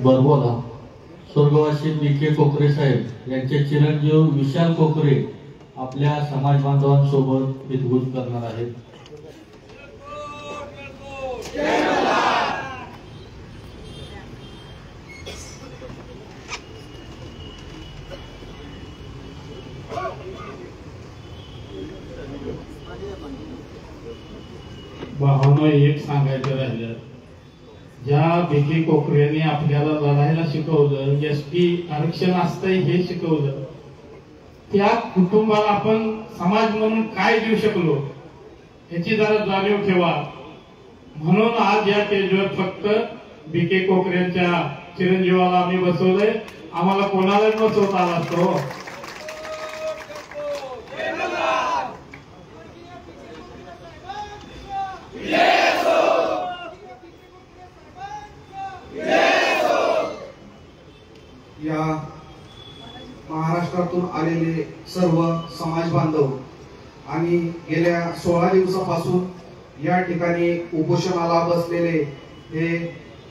बरबोला स्वर्गवासी बी.के. कोकरे साहेब यांचे चिरंजीव विशाल कोकरे आपल्या समाज बांधवांसोबत हितगुज करणार आहेत. भावना एक सांगायचं राहिलं, ज्या बी.के. कोकरेने आपल्याला लढायला शिकवलं, एसटी आरक्षण असतंय हे शिकवलं, त्या कुटुंबाला आपण समाज म्हणून काय देऊ शकलो याची जरा जाणीव ठेवा. म्हणून आज या स्टेजवर फक्त बी.के. कोकरेंच्या चिरंजीवाला आम्ही बसवलंय. आम्हाला कोणालाच बसवता आला असतो. या महाराष्ट्रातून आलेले सर्व समाज बांधव आणि गेल्या 16 दिवसापासून या ठिकाणी उपोषणाला बसलेले हे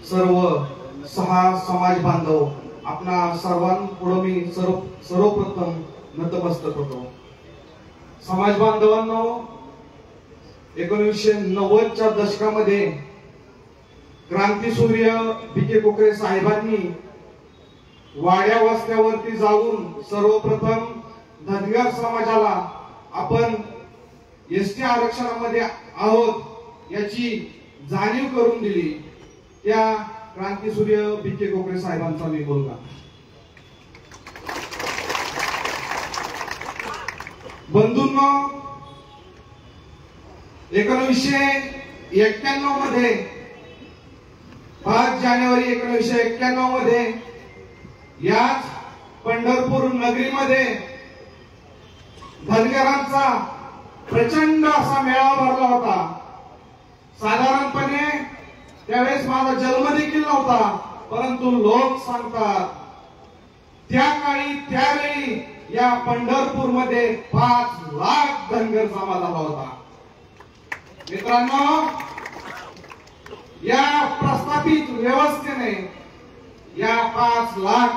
सर्व 6 समाज बांधव आपणा सर्वांपुढे मी सर्वप्रथम नतमस्तक होतो. समाज बांधवांनो, 1990च्या दशकामध्ये क्रांतीसूर्य बी.के. कोकरे साहेबांनी वाड्या वस्त्यावरती जाऊन सर्वप्रथम धनगर समाजाला आपण एसटी आरक्षणामध्ये आहोत याची जाणीव करून दिली. त्या क्रांतीसूर्य बी.के. कोकरे साहेबांचा मी बोलला. बंधूंनो, 1991 मध्ये 5 जानेवारी 1991 मध्ये याच पंढरपूर नगरीमध्ये धनगरांचा प्रचंड असा मेळावा भरला होता. साधारणपणे त्यावेळेस माझा जन्म देखील नव्हता, परंतु लोक सांगतात त्या काळी त्यावेळी या पंढरपूर मध्ये 5 लाख धनगर जमा झाला होता. मित्रांनो, या प्रस्थापित व्यवस्थेने या 5 लाख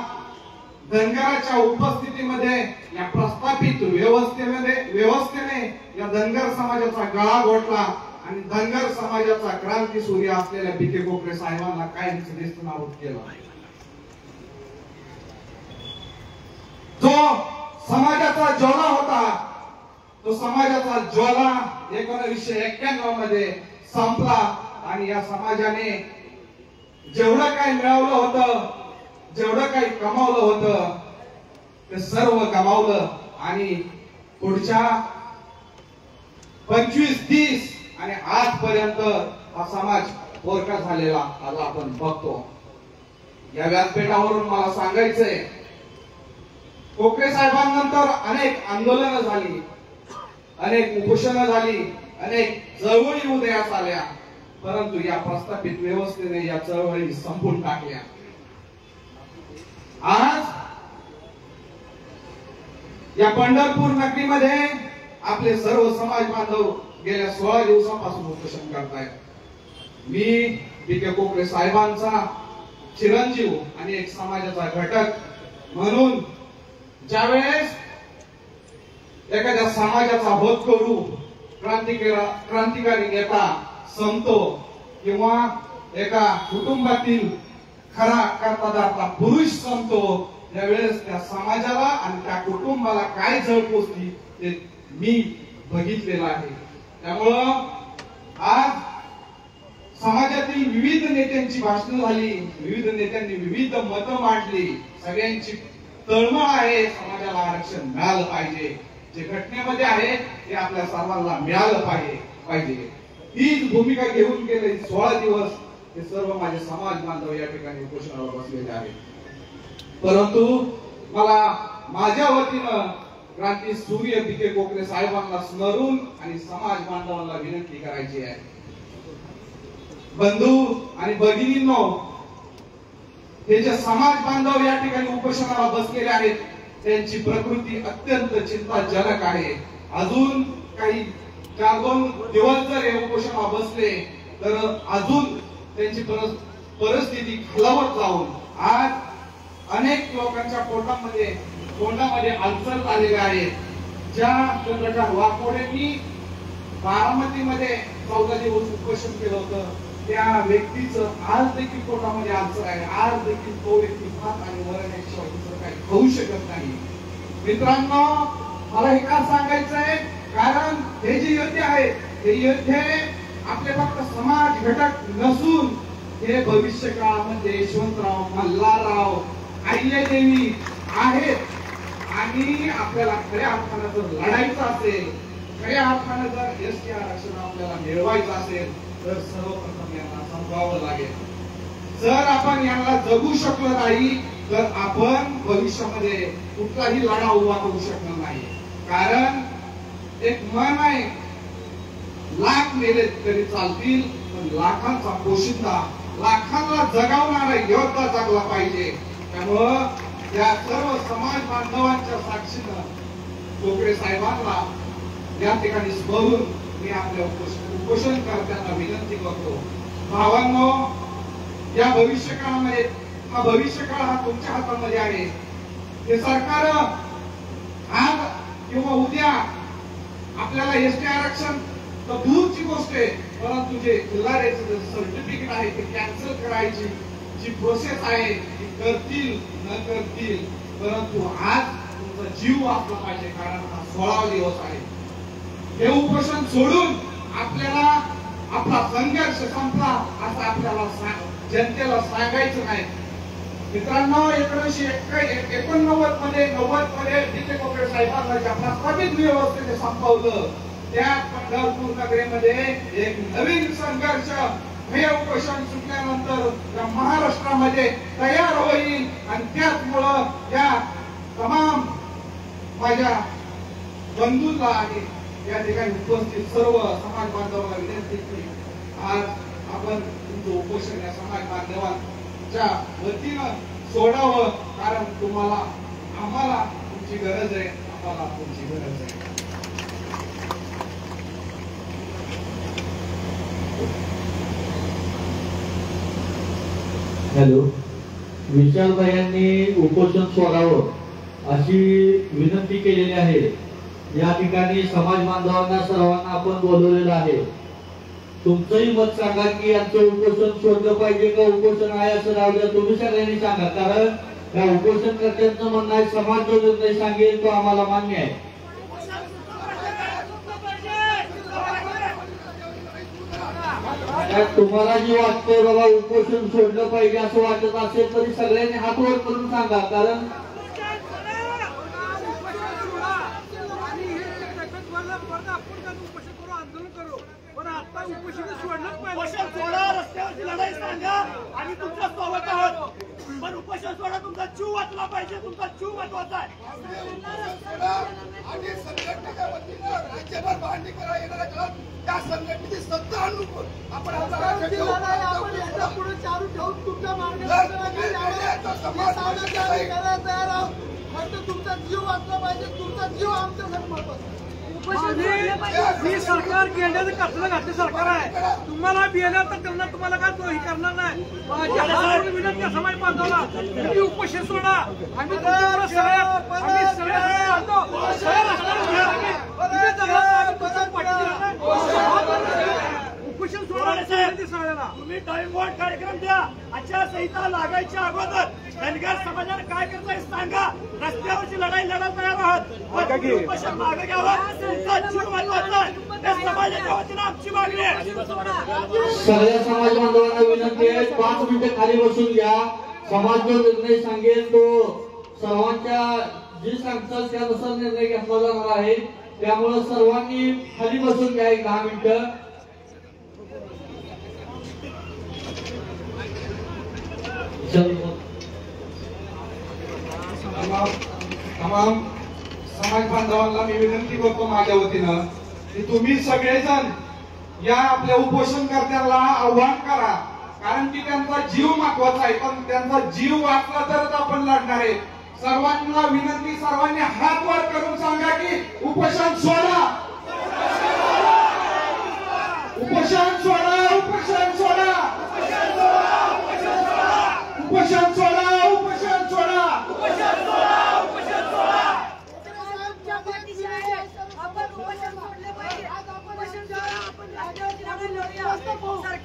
धनगराच्या उपस्थितीमध्ये या प्रस्थापित व्यवस्थेने या धनगर समाजाचा गळा घोटला आणि धनगर समाजाचा क्रांतीसूर्य असलेल्या बी.के. कोकरे साहेबांना काहीच नेस्तनाबूत केला. जो समाजाचा ज्वाला होता, तो समाजाचा ज्वाला 1991 मध्ये संपला आणि या समाजाने जेवढं काही मिळवलं होतं, जेवढं काही कमावलं होतं, ते सर्व कमावलं आणि पुढच्या 25-30 आणि आजपर्यंत हा समाज पोरका झालेला आज आपण बघतो. या व्यासपीठावरून मला सांगायचंय, कोकरे साहेबांनंतर अनेक आंदोलनं झाली, अनेक उपोषणं झाली, अनेक चळवळी उदयास आल्या, परंतु या प्रस्थापित व्यवस्थेने या चळवळी संपून टाकल्या. आज या पंढरपूर नगरीमध्ये आपले सर्व समाज बांधव गेल्या 16 दिवसापासून उपोषण करतायत. मी बी.के. कोकरे साहेबांचा चिरंजीव आणि एक समाजाचा घटक म्हणून ज्यावेळेस एखाद्या समाजाचा होतकरू, क्रांतिकारी नेता संतो किंवा एका कुटुंबातील खरा कर्तादार पुरुष संतो, त्यावेळेस त्या समाजाला आणि त्या कुटुंबाला काय झळ पोचली ते मी बघितलेलं आहे. त्यामुळं आज समाजातील विविध नेत्यांची भाषणं झाली, विविध नेत्यांनी विविध मतं मांडली, सगळ्यांची तळमळ आहे समाजाला आरक्षण मिळालं पाहिजे. जे घटनेमध्ये आहे ते आपल्या सर्वांना मिळालं पाहिजे. हीच भूमिका घेऊन गेले 16 दिवस हे सर्व माझे समाज बांधव या ठिकाणी उपोषणावर बसलेले आहेत. परंतु मला माझ्या वतीनं क्रांतीसूर्य बी.के. कोकरे साहेबांना स्मरून आणि समाज बांधवांना विनंती करायची आहे. बंधू आणि भगिनींनो, हे जे समाज बांधव या ठिकाणी उपोषणाला बसलेले आहेत त्यांची प्रकृती अत्यंत चिंताजनक आहे. अजून काही 4-2 दिवस जर हे उपोषणाला बसले तर अजून त्यांची परिस्थिती खालावत जाऊन आज अनेक लोकांच्या तोंडामध्ये अडचण झालेले आहेत. ज्या चंद्रकांत वाकोडेंनी बारामतीमध्ये 14 दिवस उपोषण केलं होतं त्या व्यक्तीचं आज देखील पोटामध्ये अडचण आहे. आज देखील तो व्यक्ती भात आणि वरण्याशिवाय दुसरं काही खाऊ शकत नाही. मित्रांनो, मला हे का सांगायचं आहे, कारण हे जे योद्धे आहेत हे योद्धे आपले फक्त समाज घटक नसून हे भविष्य काळामध्ये यशवंतराव, मल्हारराव, अहिल्यादेवी आहेत. आणि आपल्याला खऱ्या अर्थानं जर लढायचं असेल, खऱ्या अर्थानं जर एसटी आरक्षण आपल्याला मिळवायचं असेल तर सर्वप्रथम यांना संपवावं लागेल. जर आपण यांना जगू शकलो नाही तर आपण भविष्यामध्ये कुठलाही लढा उभा करू शकणार नाही. कारण एक म्हण आहे, लाख मेले तरी चालतील पण लाखांचा पोशिंदा, लाखांना जगावणारा योद्धा जगला पाहिजे. त्यामुळं या सर्व समाज बांधवांच्या साक्षीनं कोकरे साहेबांना या ठिकाणी स्मरून मी आपल्या उपोषणकर्त्यांना विनंती करतो, भावांनो, या भविष्य काळामध्ये हा भविष्य काळ हा तुमच्या हातामध्ये आहे. हे सरकार आज किंवा उद्या आपल्याला एसटी आरक्षण तर दूरची गोष्ट आहे, परंतु जे जिल्हाचं सर्टिफिकेट आहे ते कॅन्सल करायची जी प्रोसेस आहे ती करतील न करतील, परंतु आज तुमचा जीव वाचला पाहिजे. कारण हा 16वा दिवस आहे. हे उपोषण सोडून आपल्याला आपला संघर्ष संपला असं आपल्याला जनतेला सांगायचं नाही. मित्रांनो, 1989 मध्ये जिथे कोकरे साहेबांना ज्या प्रस्थापित व्यवस्थेने संपवलं त्या पंढरपूर नगरीमध्ये एक नवीन संघर्ष हे उपोषण सुटल्यानंतर या महाराष्ट्रामध्ये तयार होईल. आणि त्याचमुळं या तमाम माझ्या बंधूंना आणि या ठिकाणी उपस्थित सर्व समाज बांधवांना विनंती की आज आपण तुमचं उपोषण या समाज बांधवांच्या वतीनं सोडावं. कारण आम्हाला तुमची गरज आहे, आम्हाला तुमची गरज आहे. हॅलो, विशालभाईंनी उपोषण सोडावं अशी विनंती केलेली आहे. या ठिकाणी समाज बांधवांना सर्वांना आपण बोलवलेलं आहे. तुमचंही मत सांगा की यांचं उपोषण सोडलं पाहिजे का उपोषण आहे असं राहू द्या. तुम्ही सगळ्यांनी सांगा, कारण या उपोषणकर्त्यांचं म्हणणं आहे समाज जो निर्णय सांगेल तो आम्हाला मान्य आहे. तुम्हाला जे वाटतंय बाबा उपोषण सोडलं पाहिजे असं वाटत असेल तरी सगळ्यांनी हात वर करून सांगा. कारण उपोषण सोडा, रस्त्यावरची लढाई सांगा आणि तुमच्या सोबत आहोत. पण उपोषण सोडा, तुमचा जीव वाचला पाहिजे, तुमचा जीव महत्वाचा आहे. आणि संघटनेच्या वतीनं राज्यभर मांडणी करा येणाऱ्या काळात त्या संघटनेची सत्ता आणून आपण पुढे चालू ठेवून तुमच्या फक्त तुमचा जीव वाचला पाहिजे, तुमचा जीव आमच्यासाठी महत्वाचा. ही सरकार गेल्याचं कसलं घातलं सरकार आहे. तुम्हाला बियाला तर त्यांना तुम्हाला काय हे करणार नाही. विनंती समाज बांधवला तुम्ही उपोषण सोडा. आम्ही उपोषण सोडा. तुम्ही टाइम वॉर्ड कार्यक्रम द्या. आचारसंहिता लागायच्या अगोदर धनगर समाजाने काय करताय सांगा. रस्त्यावरची लढाई लढा तयार आहात. उपोषण मागे घ्यावं. तुमचा जीव महत्वाचा आहे. त्या समाजाच्या वतीनं आमची मागणी आहे. सगळ्या समाज बांधवांना विनंती आहे, 5 मिनिटं खाली बसून घ्या. समाज जो निर्णय सांगेल तो सर्वांच्या जी सांगतात त्यानुसार निर्णय घेतला जाणार आहे. त्यामुळे सर्वांनी खाली बसून घ्या 10 मिनिटं. तमाम समाज बांधवांना मी विनंती करतो माझ्या वतीनं की तुम्ही सगळेजण या आपल्या उपोषणकर्त्यांना आव्हान करा. कारण की त्यांचा जीव महत्वाचा आहे. पण त्यांचा जीव वाचला तरच आपण लढणार आहे. सर्वांना विनंती, सर्वांनी हात वर करून सांगा की उपोषण सोडा.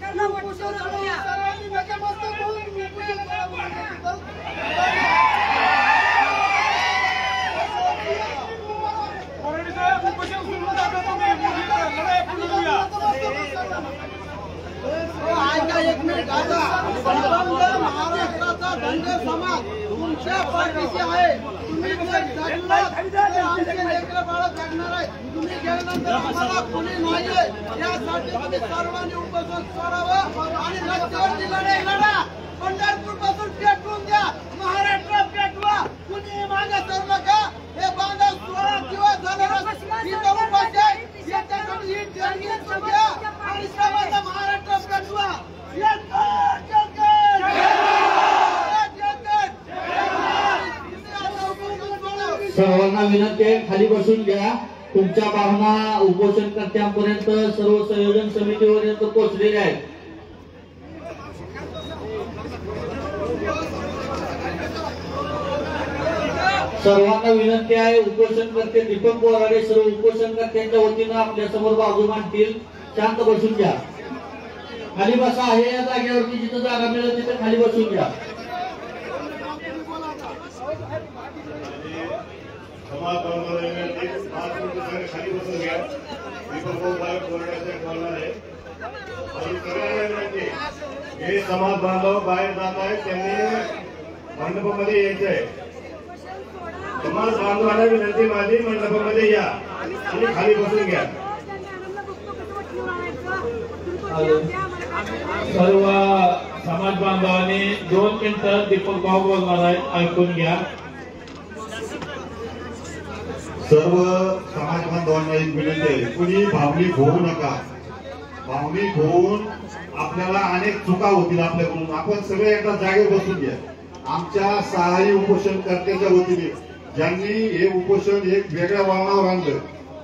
सरकारला उपोषण सोडूया. सर्वांनी नतमस्तक होऊन उपोषण ऐका एक मिनिट. आता संबंध महाराष्ट्राचा धनगर समाज तुमच्या पाठीशी आहे. तुम्ही जर जगलात तर आमचे लेकरं बाळं जगणार आहे. तुम्ही गेल्यानंतर आम्हाला कोणी नाहीये. यासाठी तुम्ही सर्वांनी उपोषण सोडावं आणि रस्त्यावरची लढाई लढा. पंढरपूर पासून पेटवून द्या. महाराष्ट्र पेटवा. कुणी मागे सरू नका. हे बांधव 16 दिवस झाले इथं उपाशी आहे. याच्यासाठी ही देणगी घ्या आणि सर्वांचा महाराष्ट्र पेटवा. सर्वांना विनंती आहे, खाली बसून घ्या. तुमच्या भावना उपोषणकर्त्यांपर्यंत सर्व संयोजन समितीपर्यंत पोहोचलेल्या आहेत. सर्वांना विनंती आहे, उपोषणकर्ते दीपक बोराडे सर्व उपोषणकर्त्यांच्या वतीनं आपल्या समोर बाजू मांडतील. शांत बसून घ्या. खाली बसा. आहे या जागेवरती जिथं जागा मिळेल तिथे खाली बसून घ्या. समाज खाली बसून घ्या. दीपक बोराडे बोलणार आहे. आणि सगळ्यांना विनंती, हे समाज बांधव बाहेर जात आहेत, त्यांनी मंडपामध्ये यायचं आहे. समाज बांधवांना विनंती माझी, मंडपामध्ये या आणि खाली बसून घ्या. सर्व समाज बांधवांनी 2 मिनिटं दीपक भाऊ बोलणार आहेत, ऐकून घ्या. सर्व समाज बांधवांना एक विनंती आहे, कुणी भावनिक होऊ नका. भावनिक होऊन आपल्याला अनेक चुका होतील आपल्याकडून. आपण सगळे एकदा जागेवर बसून घ्या. आमच्या सहाय्य उपोषणकर्त्याच्या वतीने ज्यांनी हे उपोषण एक वेगळ्या वळणावर आणलं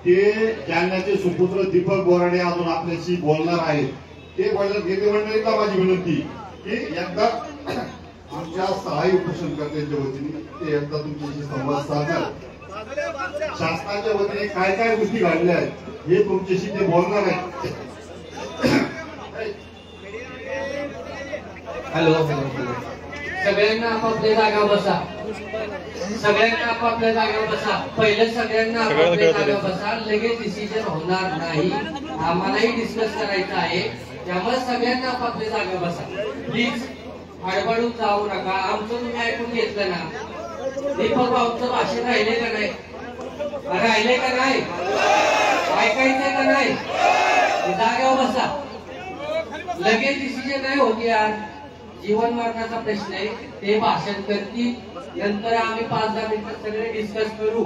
ते जालन्याचे सुपुत्र दीपक बोराडे अजून आपल्याशी बोलणार आहेत. ते बोलण्यात घेते. मंडळीला माझी विनंती की एकदा आमच्या सहाय्य उपोषणकर्त्यांच्या वतीने ते एकदा तुमच्याशी संवाद साधणार. शासनाच्या वतीने काय काय गोष्टी घडल्या आहेत हे तुमच्याशी ते बोलणार आहेत. हॅलो. सगळ्यांना आपापल्या जागा बसा. सगळ्यांना आपापल्या जागेवर बसा. पहिले सगळ्यांना आपापल्या जागेवर बसा. लगेच डिसिजन होणार नाही. आम्हालाही डिस्कस करायचं आहे. त्यामुळे सगळ्यांना आपापल्या जागेवर बसा. प्लीज हडबडून जाऊ नका. आमचं तुम्ही ऐकून घेतलं ना. दीपक भाऊचं भाषण राहिले का नाही? राहिले का नाही? ऐकायचंय का नाही? जागेवर बसा. लगेच डिसिजन नाही होत यार. जीवन मरणाचा प्रश्न आहे. ते भाषण करतील. नंतर आम्ही 5-10 मिनिटं सगळे डिस्कस करू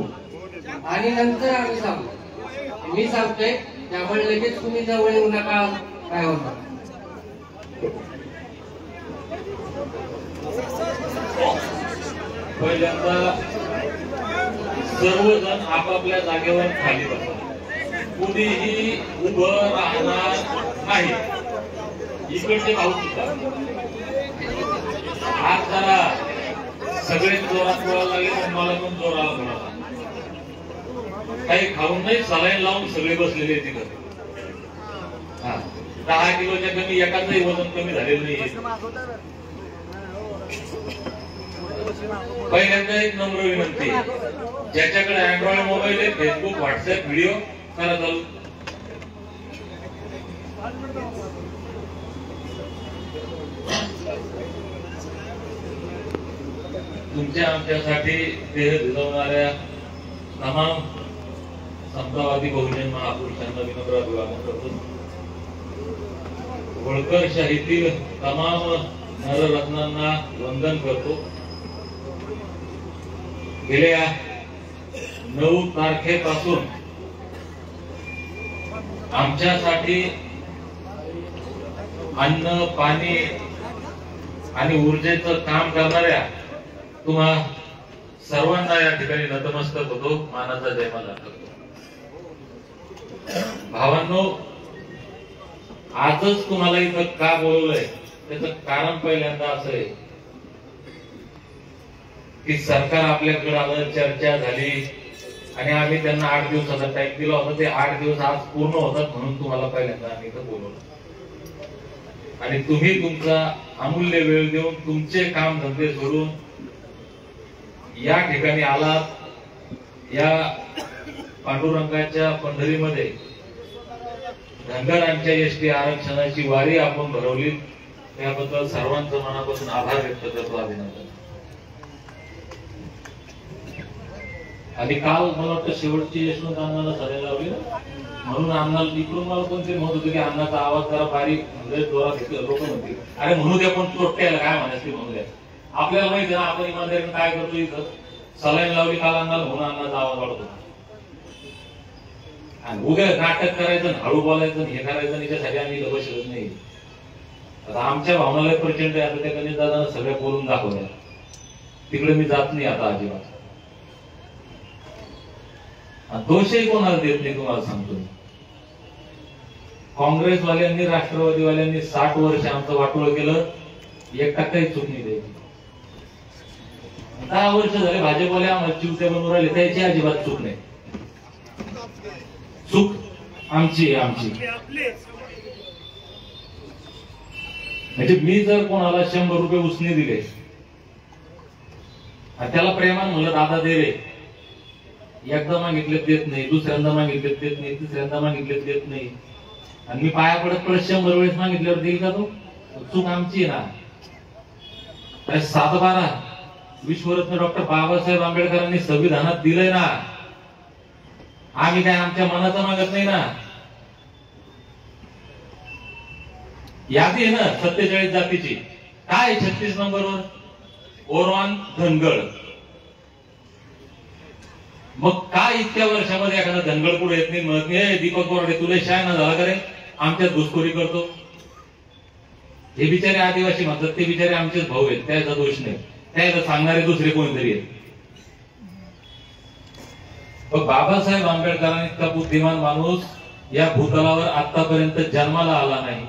आणि नंतर आम्ही सांगू. मी सांगतोय त्यामुळे लगेच तुम्ही जवळ येऊ नका. काय होतं पहिल्यांदा सर्वजण आपापल्या जागेवर खाली बसा. कुणीही उभं राहणार नाही. इकडचे भाऊ सुद्धा हात जरा सगळे जोरात बोलायला लागले. मला पण जोराला बोलायला काही खाऊन नाही. सलाईन लावून सगळे बसलेले तिकडे. 10 किलोच्या कमी एकाचंही वजन कमी झालेलं नाही. पहिल्यांदा एक नम्र विनंती, ज्याच्याकडे अँड्रॉइड मोबाईल आहे, फेसबुक व्हॉट्सअप व्हिडिओ करा चालू. तुमच्या आमच्यासाठी देह भिजवणाऱ्या तमाम समतावादी बहुजन महापुरुषांना विनम्र अभिवादन करतो. होळकर शाहीतील तमाम नररत्नांना वंदन करतो. गेल्या 9 तारखेपासून आमच्यासाठी अन्न, पाणी आणि ऊर्जेचं काम करणाऱ्या तुम्हा सर्वांना या ठिकाणी नतमस्तक होतो. मानाचा जयमाला करतो. भावांनो, आजच तुम्हाला इथं का बोलवलंय त्याचं कारण पहिल्यांदा असं आहे की सरकार आपल्याकडे आलं, चर्चा झाली आणि आम्ही त्यांना 8 दिवसाचा टाइम दिला होता. ते 8 दिवस आज पूर्ण होतात म्हणून तुम्हाला पहिल्यांदा आम्ही इथं बोलवलं. आणि तुम्ही तुमचा अमूल्य वेळ देऊन तुमचे काम धंदे सोडून या ठिकाणी आलात। या पांडुरंगाच्या पंढरीमध्ये धनगरांच्या एसटी आरक्षणाची वारी आपण भरवली, त्याबद्दल सर्वांचं मनापासून आभार व्यक्त करतो, अभिनंदन। आणि काल मला वाटतं शेवटची यशवंत अण्णाला सरायला लावली ना, म्हणून अण्णाला इकडून मला कोणते म्हणत होते की अण्णाचा आवाज जरा बारीक जोरात लोक म्हणतील, अरे म्हणू द्या, पण तोट्याला काय म्हणायचं म्हणू द्या। आपल्याला माहिती आहे ना आपण इमानदारीने काय करतो, इथं सलाईन लावली काल अण्णाला म्हणून अण्णाचा आवाज वाढतो आणि उद्या नाटक करायचं, हळू बोलायचं, हे करायचं, याच्यासाठी आम्ही बसत नाही। आता आमच्या भावनाला प्रचंड आहे, आता त्या गणेश दादांना सगळ्या बोलून दाखवल्या, तिकडे मी जात नाही आता अजिबात। दोषही कोणाला देत नाही, तुम्हाला सांगतो। काँग्रेसवाल्यांनी राष्ट्रवादीवाल्यांनी 60 वर्ष आमचं वाटोळ केलं, 1% चूक नाही द्यायची। 10 वर्ष झाले भाजपवाले आम्हाला चिवते बनवून राहिले, त्याची अजिबात चूक नाही, चूक आमची आमची। म्हणजे मी जर कोणाला 100 रुपये उसने दिले आणि त्याला प्रेमान म्हणलं दादा दे रे, एकदा मागितले देत नाही, दुसऱ्यांदा मागितले देत नाही, तिसऱ्यांदा मागितले देत नाही, आणि मी पाया पडत 100 वेळेस मागितल्यावर देईल का तो? चूक आमची आहे ना। 7/12 विश्वरत्न डॉक्टर बाबासाहेब आंबेडकरांनी संविधानात दिलंय ना, आम्ही काय आमच्या मनाचं मागत नाही ना। यादी आहे ना 47 जातीची, काय 36 नंबरवर ओरवान धनगड, मग काय इतक्या वर्षामध्ये एखादा धनगड पुढे येत नाही, म्हणत नाही दीपक बोर्डे तुला शाय ना झाला करे, आमच्यात घुसखोरी करतो। हे बिचारे आदिवासी म्हणतात, ते बिचारे आमचेच भाऊ आहेत, त्याचा दोष नाही, त्याला सांगणारे दुसरे कोणीतरी आहेत। पण बाबासाहेब आंबेडकरांनी इतका बुद्धिमान माणूस या भूतलावर आतापर्यंत जन्माला आला नाही।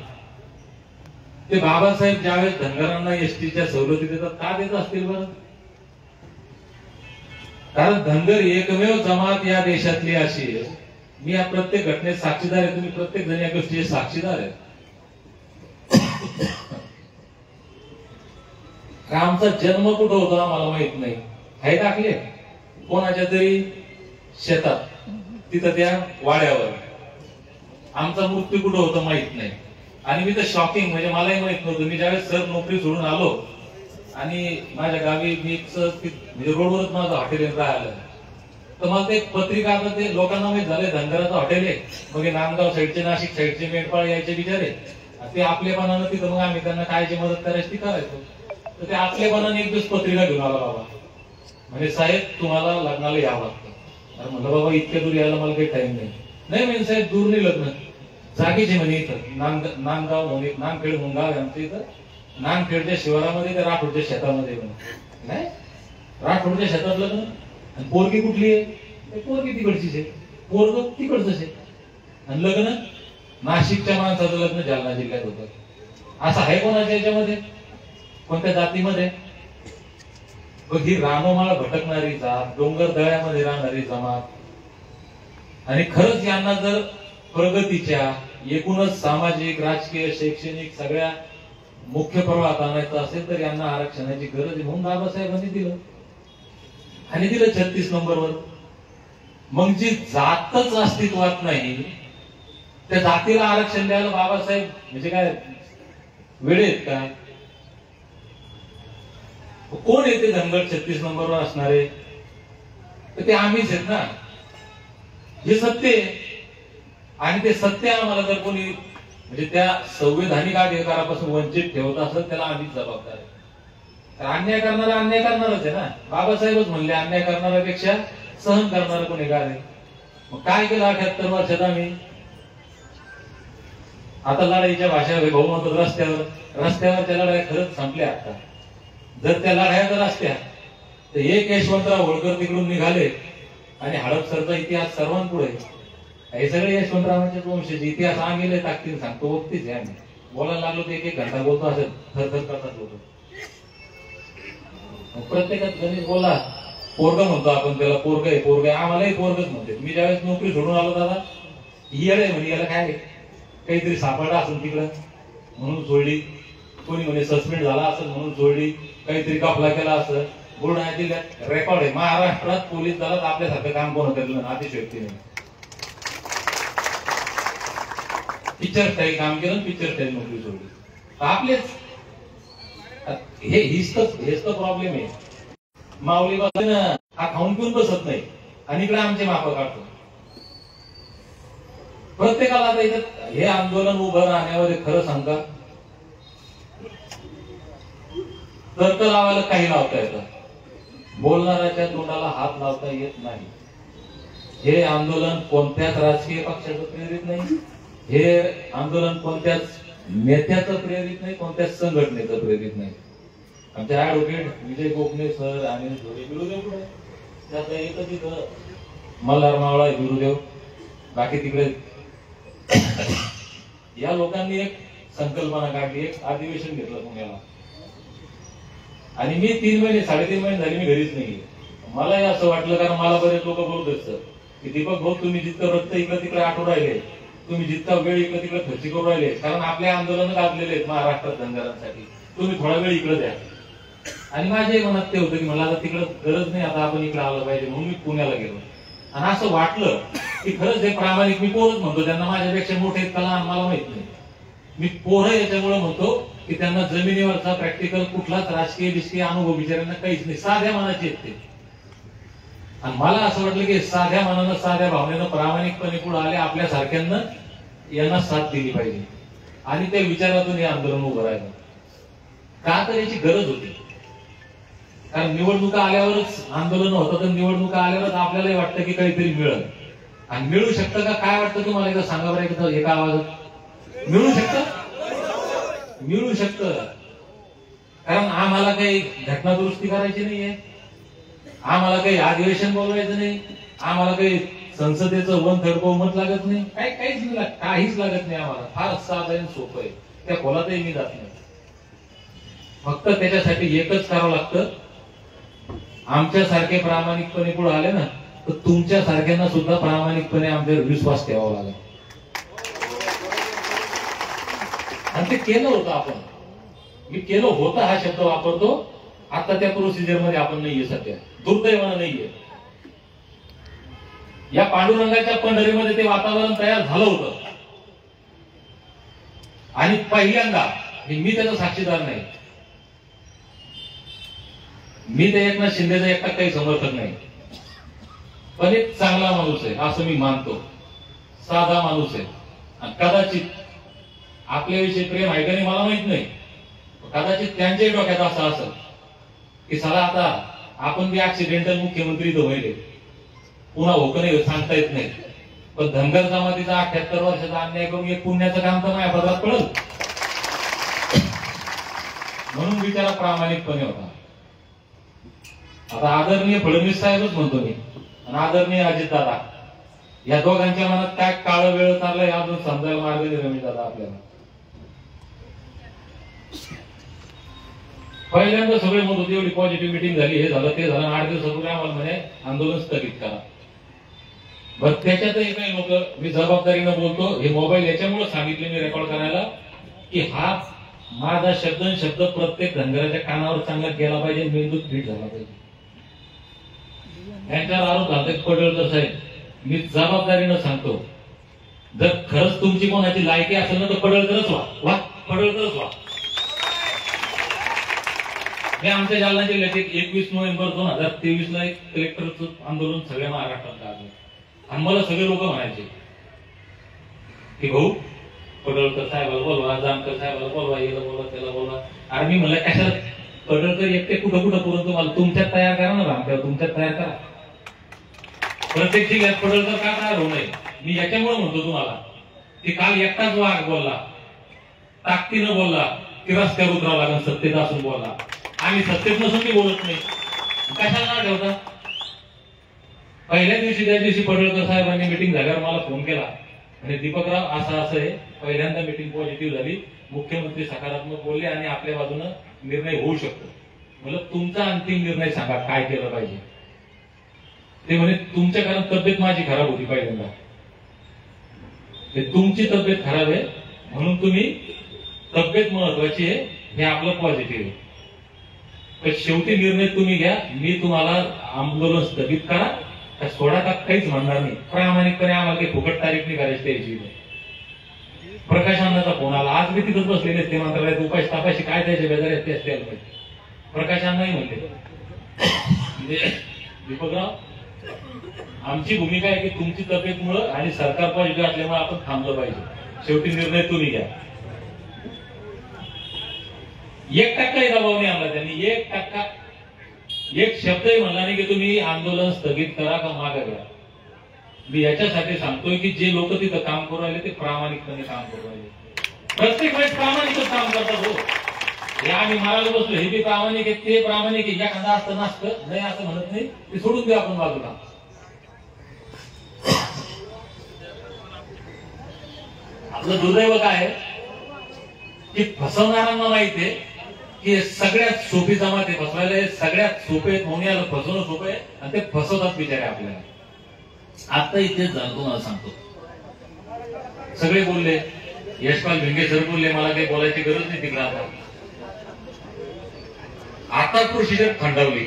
ते बाबासाहेब ज्यावेळेस धनगरांना एसटीच्या सवलती देतात, का देत असतील बरं? कारण धनगर एकमेव जमात या देशातली अशी आहे, मी या प्रत्येक घटनेत साक्षीदार आहे, तुम्ही प्रत्येक जण या गोष्टीचे साक्षीदार आहे। आमचा जन्म कुठं होता आम्हाला माहित नाही, हे टाकले कोणाच्या तरी शेतात, तिथं त्या वाड्यावर। आमचा मृत्यू कुठं होतं माहित नाही, आणि मी तर शॉकिंग, म्हणजे मलाही माहित नव्हतं। मी ज्यावेळेस सर नोकरी सोडून आलो आणि माझ्या गावी मी म्हणजे रोडवरच माझं हॉटेल राहिलं, तर मला ते पत्रिका, आता ते लोकांना माहित झाले धनगराचं हॉटेल आहे, मग नांदगाव साईडचे, नाशिक साईडचे मेंढपाळ यायचे बिचारे, ते आपल्यापणानं तिथं मग आम्ही त्यांना काय जी मदत करायची ती करायचो। तर ते आपल्यापणाने एक दिवस पत्रिका घेऊन आला बाबा, म्हणजे साहेब तुम्हाला लग्नाला यावं लागतं। अरे म्हणलं बाबा इतक्या दूर यायला मला काही टाइम नाही। नाही म्हणजे साहेब दूर नाही लग्न, जागीचे म्हणे इथं नांदगाव म्हणे, नांदखेड म्हणून गाव आहे आमच्या इथं, नांदखेडच्या शिवारामध्ये त्या राठोडच्या शेतामध्ये म्हणे। नाही राठोडच्या शेतात लग्न, आणि पोरगी कुठली आहे? पोरगी तिकडचीच आहे, पोरग तिकडचंच आहे, आणि लग्न नाशिकच्या माणसाचं लग्न जालना जिल्ह्यात होतं। असं आहे कोणाच्या याच्यामध्ये, कोणत्या जातीमध्ये? मग ही रानोमाळ भटकणारी जात, डोंगर दळ्यामध्ये राहणारी जमात, आणि खरंच यांना जर प्रगतीच्या एकूणच सामाजिक, राजकीय, शैक्षणिक सगळ्या मुख्य प्रवाहात आणायचं असेल तर यांना आरक्षणाची गरज आहे, म्हणून बाबासाहेबांनी दिलं, आणि दिलं 36 नंबरवर। मग जी जातच अस्तित्वात नाही त्या जातीला आरक्षण द्यायला बाबासाहेब म्हणजे काय वेळे आहेत काय? कोण येते धनगर 36 नंबरवर असणारे? तर ते आम्हीच आहेत ना, हे सत्य आहे। आणि ते सत्य आम्हाला जर कोणी म्हणजे त्या संवैधानिक अधिकारापासून वंचित ठेवत असेल त्याला आम्हीच जबाबदार आहे। अन्याय करणारा अन्याय करणारच आहे ना, बाबासाहेबच म्हणले अन्याय करणाऱ्यापेक्षा सहन करणारा गुन्हेगार आहे। मग काय केलं 78 वर्षात आम्ही? आता लढाईच्या भाषा भाऊ म्हणतात रस्त्यावरच्या लढाई खरंच संपल्या। आता जर त्या लढाया जर असत्या तर एक यशवंतराव होळकर तिकडून निघाले आणि हडपसरचा इतिहास सर्वांपुढे, हे सगळे यशवंतरावांचे वंशज इतिहास आम्ही ताकदीने सांगतो, वक्तीच आहे आम्ही, बोलायला लागलो ते 1-1 घंटा बोलतो, असेल थरथर करतात लोक। प्रत्येकात गणेश बोला पोरग म्हणतो आपण त्याला, पोरग आहे आम्हालाही पोरगच म्हणते। मी ज्यावेळेस नोकरी सोडून आलो दादा येड आहे म्हणे, याला काय काहीतरी सापडा असेल तिकडं, म्हणून सोडली, कोणी म्हणे सस्पेंड झाला असेल म्हणून सोडली, काहीतरी कापला केला असं. बुलढाणा जिल्ह्यात रेकॉर्ड आहे, महाराष्ट्रात पोलीस दलात आपल्यासारखं काम कोण केलं ना, अतिशयोक्ती नाही. पिक्चर स्टाईल काम केलं, पिक्चर स्टाईल नोकरी सोडली. आपलेच हेच तर प्रॉब्लेम आहे. माऊली बाजूने हा खाऊन पिऊन बसत नाही आणि इकडे आमचे माप काढतो. प्रत्येकाला आता इथं हे आंदोलन उभं राहण्यावर खरं सांगा, तर्क लावायला काही लावता येतं, बोलणाऱ्याच्या तोंडाला हात लावता येत नाही. हे आंदोलन कोणत्याच राजकीय पक्षाचं प्रेरित नाही, हे आंदोलन कोणत्याच नेत्याचं प्रेरित नाही, कोणत्याच संघटनेचं प्रेरित नाही. आमचे ऍडव्होकेट विजय गोखले सर आणि गुरुदेव कुठे, त्यात एकच इथं मल्हार मावळा गुरुदेव, बाकी तिकडे. या लोकांनी एक संकल्पना काढली, एक अधिवेशन घेतलं पुण्याला, आणि मी 3 महिने 3.5 महिने झाले मी घरीच नाही. मलाही असं वाटलं, कारण मला बरेच लोक बोलत असतात की दीपक भाऊ तुम्ही जितकं रक्त इकडे तिकडे आठवून राहिले, तुम्ही जितका वेळ इकडे तिकडे खर्ची करून राहिले, कारण आपले आंदोलन गाजलेले आहेत महाराष्ट्रात धनगरांसाठी, तुम्ही थोडा वेळ इकडे द्या. आणि माझ्याही मनात ते होतं की मला आता तिकडे गरज नाही, आता आपण इकडे आलं पाहिजे, म्हणून मी पुण्याला गेलो. आणि असं वाटलं की खरंच हे प्रामाणिक, मी पोरच म्हणतो त्यांना, माझ्यापेक्षा मोठे आहेत का लहान मला माहित नाही, मी पोरं याच्यामुळे म्हणतो की त्यांना जमिनीवरचा प्रॅक्टिकल कुठलाच राजकीय बिजकीय अनुभव बिचाऱ्यांना काहीच नाही, साध्या मनाचे आहेत ते. आणि मला असं वाटलं की साध्या मनानं साध्या भावनेनं प्रामाणिकपणे पुढे आले, आपल्या सारख्यांना यांना साथ दिली पाहिजे. आणि त्या विचारातून हे आंदोलन उभं राहिलं. का तर याची गरज होती, कारण निवडणुका आल्यावरच आंदोलन होतं, तर निवडणुका आल्यावरच आपल्यालाही वाटतं की काहीतरी मिळेल. आणि मिळू शकतं का, काय वाटतं तुम्हाला, एकदा सांगा बरं एका आवाजात. मिळू शकतं, मिळू शकतं, कारण आम्हाला काही घटना दुरुस्ती करायची नाहीये, आम्हाला काही अधिवेशन बोलवायचं नाही, आम्हाला काही संसदेचं 1/3 बहुमत लागत नाही, काहीच लागत नाही आम्हाला. फार साधं आणि सोपं आहे, त्या खोलातही मी जात नाही. फक्त त्याच्यासाठी एकच करावं लागतं, आमच्यासारखे प्रामाणिकपणे पुढे आले ना, तर तुमच्या सारख्यांना सुद्धा प्रामाणिकपणे आमच्यावर विश्वास ठेवावा लागेल. आणि ते केलं होतं आपण, मी केलं होतं हा शब्द वापरतो, आता त्या प्रोसिजर मध्ये आपण नाहीये, सध्या दुर्दैवानं नाहीये. या पांडुरंगाच्या पंढरीमध्ये ते वातावरण तयार झालं होतं, आणि पहिल्यांदा मी त्याचा साक्षीदार नाही, मी ते एकनाथ शिंदेचा एकटा काही समर्थक नाही, पण एक चांगला माणूस आहे असं मी मानतो, साधा माणूस आहे. आणि कदाचित आपल्याविषयी प्रेम आहे का नाही मला माहित नाही, कदाचित त्यांच्याही डोक्यात असं असेल की चला आता आपण बी ऍक्सिडेंटल मुख्यमंत्री तर व्हायले, पुन्हा होक नाही सांगता येत नाही, पण धनगर जमातीचा 78 वर्षाचा अन्याय करून एक पुण्याचं काम तर माझ्या पदरात पडल, म्हणून बिचारा प्रामाणिकपणे होता. आता आदरणीय फडणवीस साहेबच म्हणतो मी, आणि आदरणीय अजितदादा, या दोघांच्या मनात काय काळ वेळ चाललाय अजून समजायला मार्ग नाही रमेश दादा आपल्याला. पहिल्यांदा सगळे म्हणत होते एवढी पॉझिटिव्ह मिटिंग झाली, हे झालं ते झालं, 8 दिवसापूर्वी आम्हाला म्हणे आंदोलन स्थगित करा. बरं त्याच्यातही काही लोक, मी जबाबदारीनं बोलतो, हे मोबाईल याच्यामुळे सांगितले मी रेकॉर्ड करायला की हा माझा शब्द प्रत्येक धनगराच्या कानावर चांगला गेला पाहिजे, मेंदूत फिट झाला पाहिजे. यांच्यावर आरोप घालतात पडळकर साहेब, मी जबाबदारीनं सांगतो, जर खरंच तुमची कोणाची लायकी असेल ना तर पडळकरच व्हा, पडळकरच व्हा. मी आमच्या जालना जिल्ह्यात 21 नोव्हेंबर 2023 ला एक कलेक्टरचं आंदोलन सगळ्या महाराष्ट्रात काढलं, आणि मला सगळे लोक म्हणायचे की भाऊ पडळकर साहेबाला बोलवा, जानकर साहेबाला बोलवा, याला बोलवा, त्याला बोलवा. आणि मी म्हणलं कशाला, पडळकर एकटे कुठं कुठं करून तुम्हाला तुमच्यात तयार करा ना, रामदेव तुमच्यात तयार करा, प्रत्येक जिल्ह्यात पडळकर का तयार होऊ नये. मी याच्यामुळे म्हणतो तुम्हाला की काल एकटाच वाघ बोलला, ताकदीनं बोलला की रस्त्यावर उतरावं लागेल, सत्तेत असून बोलला, आम्ही सत्तेत नसून मी बोलत नाही, कशाला ना ठेवता. पहिल्या दिवशी त्या दिवशी पडळकर साहेबांनी मिटिंग झाल्यावर मला फोन केला आणि दीपकराव असं आहे, पहिल्यांदा मिटिंग पॉझिटिव्ह झाली, मुख्यमंत्री सकारात्मक बोलले आणि आपल्या बाजूनं निर्णय होऊ शकतो. मला तुमचा अंतिम निर्णय सांगा काय केलं पाहिजे. ते म्हणे तुमच्या कारण तब्येत माझी खराब होती, पहिल्यांदा तुमची तब्येत खराब आहे म्हणून तुम्ही तब्येत महत्वाची आहे, हे आपलं पॉझिटिव्ह आहे. पण शेवटी निर्णय तुम्ही घ्या. मी तुम्हाला आंदोलन स्थगित करा का सोडा का काहीच म्हणणार नाही. प्रामाणिकपणे आम्हाला काही फुकट तारीख नाही करायची त्याची. प्रकाश अण्णाचा फोन आला, आज मी तिथंच बसलेले ते मंत्रालयात उपाशी तापाशी काय त्याचे बेजार आहेत ते असतील पाहिजे. प्रकाश अण्णाही म्हणते दीपकराव, आमची भूमिका आहे की तुमची तब्येतमुळं आणि सरकार पॉझिटिव्ह असल्यामुळे आपण थांबलं पाहिजे. शेवटी निर्णय तुम्ही घ्या. 1% दबाव नाही आणला त्यांनी. 1% एक शब्दही म्हणला नाही की तुम्ही आंदोलन स्थगित करा का मागे घ्या. मी याच्यासाठी सांगतोय की जे लोक तिथं काम करू राहिले ते प्रामाणिकपणे काम करू राहिले. प्रत्येक वेळेस प्रामाणिकच काम करतात. हो, हे आम्ही मारायला बसलो, हे बी प्रामाणिक आहे, ते प्रामाणिक आहे. एखादा असतं नसतं नाही असं म्हणत नाही, ते सोडून द्या आपण बाजूला. आपलं दुर्दैव काय आहे की फसवणाऱ्यांना माहिती आहे की सगळ्यात सोपी जमात आहे फसवायला. सगळ्यात सोपे मोन्याला फसवणं सोपं आहे आणि ते फसवतात बिचारे आपल्याला. आता इथेच झालं तुम्हाला सांगतो. सगळे बोलले, यशपाल भिंगे सर बोलले, मला काही बोलायची गरज नाही तिकडे. आता प्रोसिजर थंडावली.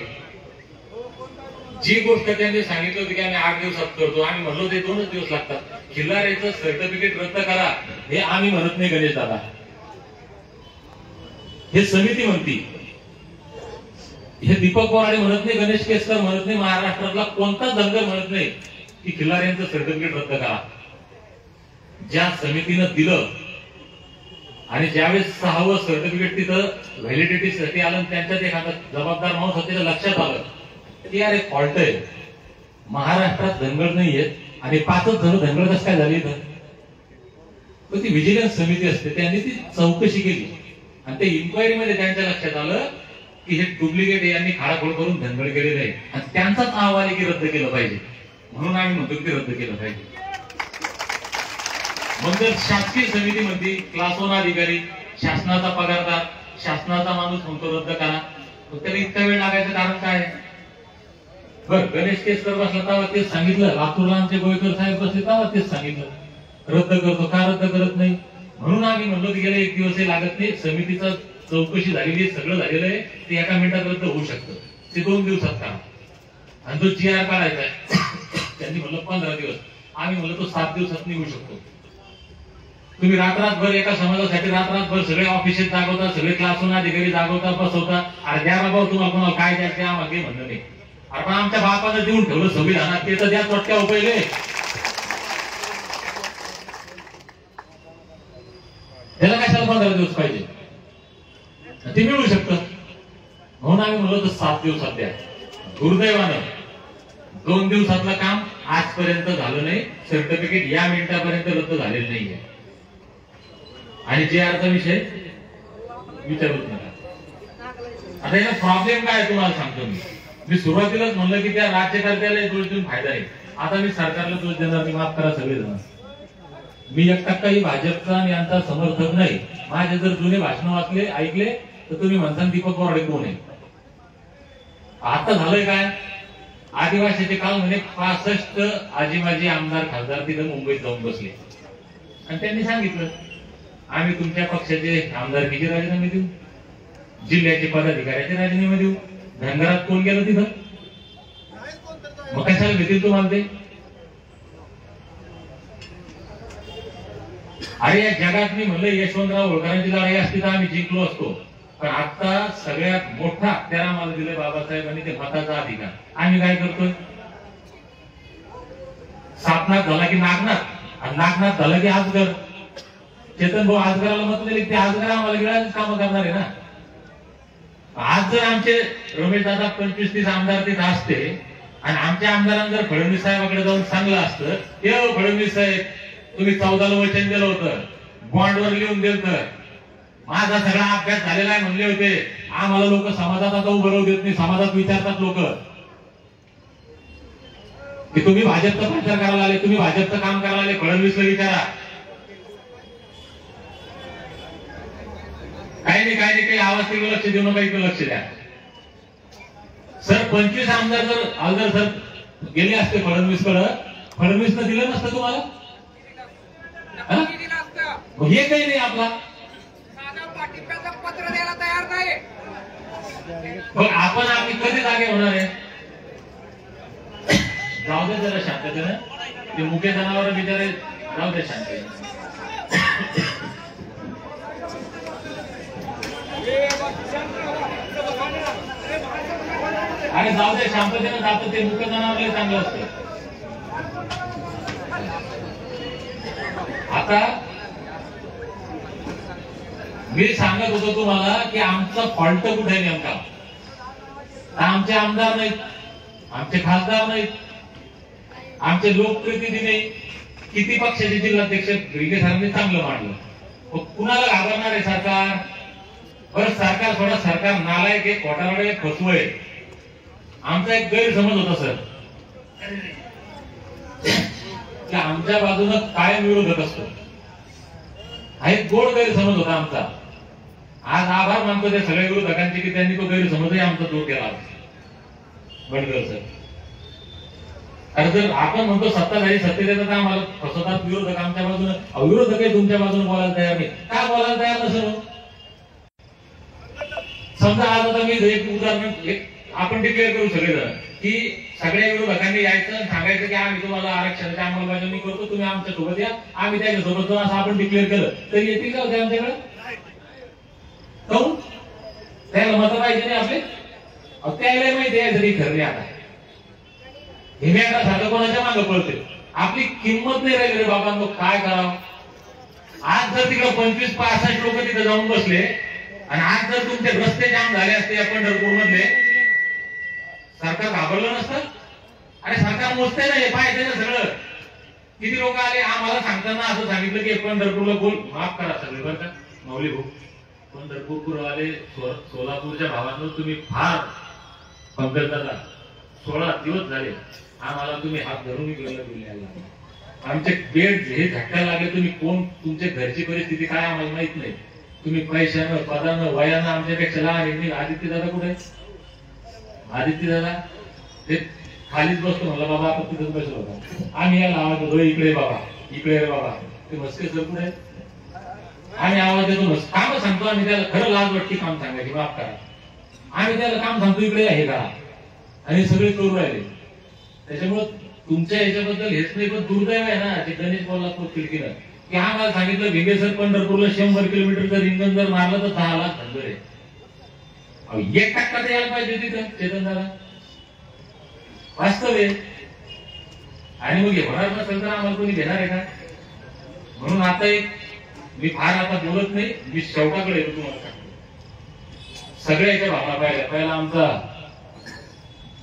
जी गोष्ट त्यांनी सांगितलं होती की आम्ही 8 दिवसात करतो, आम्ही म्हणलो ते 2च दिवस लागतात. खिल्लारेचं सर्टिफिकेट रद्द करा हे आम्ही म्हणत नाही गणेश दादा, हे समिती म्हणती. हे दीपक बोराडे म्हणत नाही, गणेश केसकर म्हणत नाही, महाराष्ट्रातला कोणताच धनगर म्हणत नाही की खिल्लारेंचं सर्टिफिकेट रद्द करा. ज्या समितीनं दिलं आणि ज्यावेळेस 6वं सर्टिफिकेट तिथं व्हॅलिडिटीसाठी आलं, त्यांच्यात एखादा जबाबदार माणूस होते, लक्षात आलं की यार एक फॉल्ट आहे, महाराष्ट्रात धनगर नाही आहेत आणि 5च जण धनगर कसं काय झाली. तर ती व्हिजिलन्स समिती असते, त्यांनी ती चौकशी केली आणि त्या इन्क्वायरीमध्ये त्यांच्या लक्षात आलं की हे डुप्लिकेट यांनी खाडाखोड करून धनगड केलेलं आहे आणि त्यांचाच अहवाल आहे की रद्द केलं पाहिजे. म्हणून आम्ही म्हणतो की रद्द केलं पाहिजे. मग जर शासकीय समिती म्हणते, क्लास 1 अधिकारी, शासनाचा पगारदार, शासनाचा माणूस म्हणतो रद्द करा, मग त्याला इतका वेळ लागायचं कारण काय? बरं, गणेश केसकर बसला तेव्हा तेच सांगितलं, लातूरला आमचे गोयकर साहेब बसले तेव्हा तेच सांगितलं रद्द करतो. का रद्द करत नाही? म्हणून आम्ही म्हणलो की गेले 1 दिवसही लागत नाही, समितीचा चौकशी झालेली आहे, सगळं झालेलं आहे, ते एका मिनिटात रद्द होऊ शकतं, ते 2 दिवसात करा. आणि जो GR काढायचा आहे त्यांनी म्हणलं 15 दिवस, आम्ही म्हणलं तो 7 दिवसात निघू शकतो. तुम्ही रात्रभर एका समाजासाठी रात्रभर सगळे ऑफिसेस जागवता, सगळे क्लास 1 अधिकारी जागवता, बसवता. अरे द्या बाबा, तुम्हाला कोणाला काय द्यायचं आम्हाला काही म्हणणं नाही. आपण आमच्या बापानं देऊन ठेवलं संविधानात, ते तर द्या चटक्या पहिले. त्याला कशाला 15 दिवस पाहिजे? ते मिळू शकतं. म्हणून आम्ही म्हणलो तर 7 दिवसात द्या. दुर्दैवानं 2 दिवसातलं काम आजपर्यंत झालं नाही. सर्टिफिकेट या मिनिटापर्यंत रद्द झालेलं नाहीये. आणि GRचा विषय विचारूच नका. आता याला प्रॉब्लेम काय तुम्हाला सांगतो मी सुरुवातीलाच म्हणलं की त्या राज्यकर्त्याला दोष देऊन फायदा नाही. आता मी सरकारला दोष देणार नाही, माफ करा सगळेजण. मी 1%ही भाजपचा आणि यांचा समर्थक नाही. माझे जर जुने भाषण वाचले ऐकले तर तुम्ही म्हणता दीपक बोराडे कोण आहे. आता झालंय काय, आदिवासीचे काल म्हणे 65 आजीमाजी आमदार खासदार तिथं मुंबईत जाऊन बसले आणि त्यांनी सांगितलं आम्ही तुमच्या पक्षाचे आमदारकीचे राजीनामे देऊ, जिल्ह्याचे पदाधिकाऱ्याचे राजीनामे देऊ. धनगरात कोण गेलं तिथं? मग कशाला भेटेल तुम्हाला ते? अरे या जगात मी म्हणलं यशवंतराव होळकरांची लढाई असती तर आम्ही जिंकलो असतो. पण आता सगळ्यात मोठा हत्यार आम्हाला दिले बाबासाहेबांनी, ते मताचा अधिकार. आम्ही काय करतोय? सापनाथ झाला की नागनाथ आणि नागनाथ झाला की आजगर. चेतन भाऊ आजगराला मत दिले, ते आजगर आम्हाला गिळायचं काम करणार आहे ना. आज जर आमचे रमेश दादा 25-30 आमदार तिथे असते आणि आमच्या आमदारांना जर फडणवीस साहेबांकडे जाऊन सांगलं असतं की फडणवीस साहेब तुम्ही 14ला वचन दिलं होतं, बॉन्डवर लिहून दिलं, तर माझा सगळा अभ्यास झालेला आहे म्हणले होते, आम्हाला लोक समाजात आता उभं राहू देत नाही. समाजात विचारतात लोक की तुम्ही भाजपचा प्रचार करायला आले, तुम्ही भाजपचं काम करायला आले, फडणवीसला विचारा. काही नाही आवाज तिकडे लक्ष देऊ नका, इकडे लक्ष द्या. सर 25 आमदार जर गेले असते फडणवीसकडे, फडणवीसनं दिलं नसतं तुम्हाला. हे काही नाही आपला पण आपण आम्ही कधी जागे होणार आहे? जाऊ दे जरा शांततेनं, ते मुके जनावर बिचारे जाऊ दे शांत. अरे जाऊ दे शांततेनं जातं, ते मुके जनावर चांगलं असतं. आता मी सांगत होतो तुम्हाला की आमचा फॉल्ट कुठे आहे नेमका. आमचे आमदार नाहीत, आमचे खासदार नाहीत, आमचे लोकप्रतिनिधी नाही. किती पक्षाचे जिल्हाध्यक्ष विखे सरांनी चांगलं मांडलं, कुणाला घाबरणार आहे सरकार? बरं सरकार थोडा सरकार नालायक आहे, खोटारडे आहे, फसवं आहे. आमचा एक गैरसमज होता सर की आमच्या बाजूनं कायम विरोधक असतो, हा एक गोड गैरसमज होता आमचा. आज आभार मानतो त्या सगळ्या विरोधकांचे की त्यांनी तो गैरसमजही आमचा दूर केला. बंडगर सर, अरे जर आपण म्हणतो सत्ताधारी सत्तेत येतात आम्हाला फसवतात विरोधक आमच्या बाजूनं, विरोधकही तुमच्या बाजूने बोलायला तयार नाही. का बोलायला तयार नसेल? समजा आज आता मी एक उदाहरण आपण डिक्लेअर करू सगळेजण की सगळ्या विरोधकांनी यायचं सांगायचं की आम्ही तुम्हाला आरक्षणाची अंमलबजावणी करतो, तुम्ही आमच्या सोबत या, आम्ही त्याच्यासोबत जाऊ, असं आपण डिक्लेअर केलं तर येतील का होते आमच्याकडे? त्याला मत पाहिजे नाही आपले, त्याला माहिती आहे जरी खरं आता हिम्याकडा सारखं कोणाच्या मागं पडते. आपली किंमत नाही राहिली रे बाबांनो, काय करावं? आज जर तिकडे 25-65 लोक तिथे जाऊन बसले आणि आज जर तुमचे रस्ते जाम झाले असते या पंढरपूर मधले, सरकार घाबरलं नसतं? अरे सरकार मोजते ना, हे पाहिजे ना सगळं. किती लोक आले आम्हाला सांगताना असं सांगितलं की पंढरपूरला बोल माफ करा सगळे बरं का माऊली भाऊ, पंढरपूर आले सोलापूरच्या भावांनो तुम्ही फार पंकज दादा 16 दिवस झाले आम्हाला तुम्ही हात धरून गेला. आमचे बेड हे झटका लागले, तुम्ही कोण, तुमच्या घरची परिस्थिती काय आम्हाला माहित नाही. तुम्ही पैशानं पदानं वयानं आमच्यापेक्षा लहान. आदित्य दादा कुठे? आदित्य दादा ते खालीच बसतो, म्हणलं बाबा आपण तिथंच बसलो होता. आम्ही याला आवाज देतो, इकडे बाबा, इकडे रे बाबा. ते मस्के सर कुठे? आम्ही आवाज देतो, काम सांगतो आम्ही त्याला. खरं लाज वाटते काम सांगायची, माफ करा. आम्ही त्याला काम सांगतो इकडे हे करा, आणि सगळे करू राहिले. त्याच्यामुळे तुमच्या याच्याबद्दल हेच नाही, पण दुर्दैव आहे ना ते गणेश बोलला तो खिडकीनं की आम्हाला सांगितलं भिंगे सर पंढरपूरला 100 किलोमीटरचं रिंगण जर मारलं तर 6 लाख धंदे आहे. 1% तर यायला पाहिजे तिथं चेतन दादा, वास्तव आहे. आणि मग होणार नसेल तर आम्हाला कोणी घेणार आहे का? म्हणून आता एक मी फार आता बोलत नाही, मी शेवटाकडे येतो तुम्हाला. सगळ्या याच्या भावना पाहिल्या. पहिला आमचा